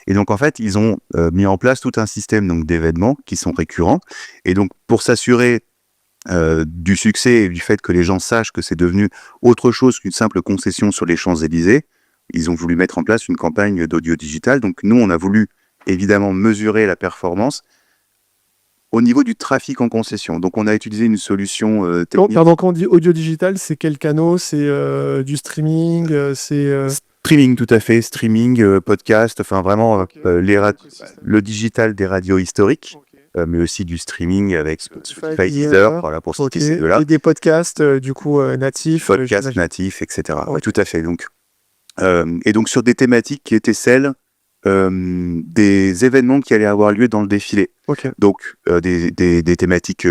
Et donc, en fait, ils ont mis en place tout un système donc d'événements qui sont récurrents. Et donc, pour s'assurer du succès et du fait que les gens sachent que c'est devenu autre chose qu'une simple concession sur les Champs-Élysées, ils ont voulu mettre en place une campagne d'audio digital. Donc, nous, on a voulu évidemment mesurer la performance au niveau du trafic en concession. Donc, on a utilisé une solution technique. Pardon, quand on dit audio digital, c'est quel canal? C'est du streaming, Streaming, tout à fait. Streaming, podcast, enfin vraiment le digital des radios historiques, mais aussi du streaming avec Spotify, Deezer, voilà, pour citer ces deux-là. Et des podcasts, du coup, natifs. Podcasts natifs, etc. Okay. Tout à fait. Donc, et donc, sur des thématiques qui étaient celles des événements qui allaient avoir lieu dans le défilé. Okay. Donc, des thématiques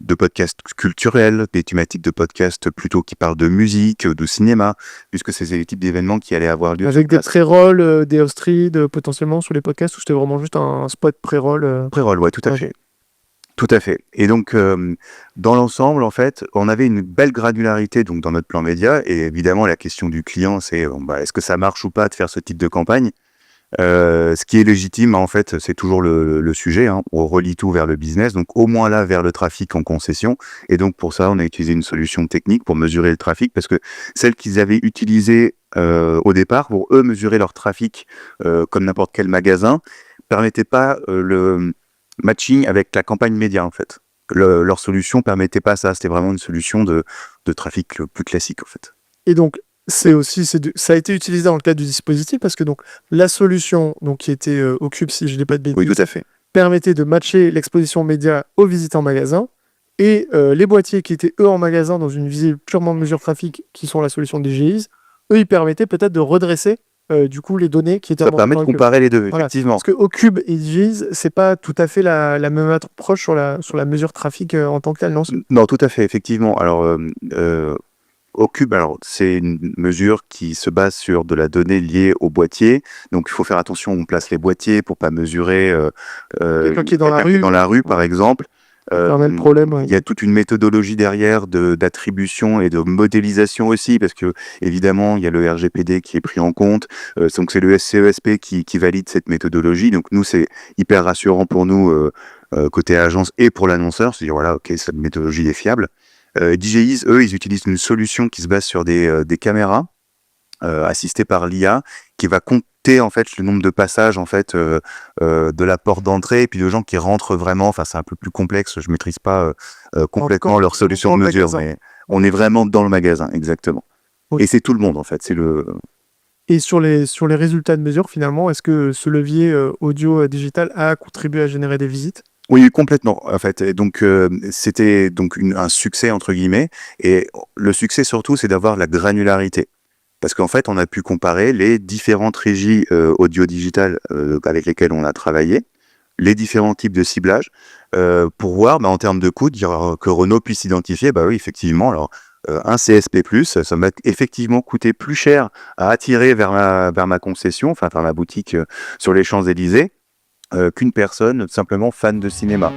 de podcasts culturels, des thématiques de podcasts plutôt qui parlent de musique, de cinéma, puisque c'est les types d'événements qui allaient avoir lieu. Avec des pré-rolls, des host-reads potentiellement sur les podcasts, ou c'était vraiment juste un spot pré-roll Pré-roll, ouais, tout à fait. Tout à fait. Et donc, dans l'ensemble, en fait, on avait une belle granularité donc, dans notre plan média. Et évidemment, la question du client, c'est est-ce que ça marche ou pas de faire ce type de campagne? Ce qui est légitime, en fait, c'est toujours le sujet. Hein. On relie tout vers le business, donc au moins là vers le trafic en concession. Et donc pour ça, on a utilisé une solution technique pour mesurer le trafic, parce que celle qu'ils avaient utilisée au départ pour eux mesurer leur trafic comme n'importe quel magasin permettait pas le matching avec la campagne média en fait. Leur solution permettait pas ça. C'était vraiment une solution de trafic plus classique en fait. Et donc ça a été utilisé dans le cadre du dispositif, parce que donc la solution donc qui était Ocube, si je n'ai pas de bêtises, oui, tout à fait, permettait de matcher l'exposition média aux visites en magasin, et les boîtiers qui étaient eux en magasin dans une visée purement de mesure trafic, qui sont la solution des DJIs, eux ils permettaient peut-être de redresser du coup les données qui étaient. Ça permet de comparer les deux, voilà. effectivement. Parce que Ocube et DJIs, c'est pas tout à fait la même approche sur la mesure trafic en tant que telle, non? Non, tout à fait, effectivement. Alors Ocube, alors c'est une mesure qui se base sur de la donnée liée au boîtier. Donc il faut faire attention où on place les boîtiers pour pas mesurer quelqu'un qui est dans la rue, par exemple. Problème, il y a toute une méthodologie derrière d'attribution et de modélisation aussi, parce que évidemment il y a le RGPD qui est pris en compte, donc c'est le SCESP qui valide cette méthodologie. Donc nous c'est hyper rassurant pour nous côté agence et pour l'annonceur, c'est-à-dire voilà, ok, cette méthodologie est fiable. DJIs, eux, ils utilisent une solution qui se base sur des caméras assistées par l'IA, qui va compter en fait le nombre de passages en fait de la porte d'entrée, et puis de gens qui rentrent vraiment. Enfin, c'est un peu plus complexe. Je maîtrise pas complètement leur solution de mesure, mais on est vraiment dans le magasin, exactement. Okay. Et c'est tout le monde en fait. C'est le. Et sur les résultats de mesure, finalement, est-ce que ce levier audio digital a contribué à générer des visites? Oui, complètement. En fait, et donc c'était donc un succès entre guillemets. Et le succès surtout, c'est d'avoir la granularité, parce qu'en fait, on a pu comparer les différentes régies audio digitales avec lesquelles on a travaillé, les différents types de ciblage, pour voir, en termes de coûts, dire que Renault puisse identifier, oui, effectivement, alors un CSP+, ça m'a effectivement coûté plus cher à attirer vers ma concession, enfin vers ma boutique sur les Champs-Élysées, qu'une personne simplement fan de cinéma.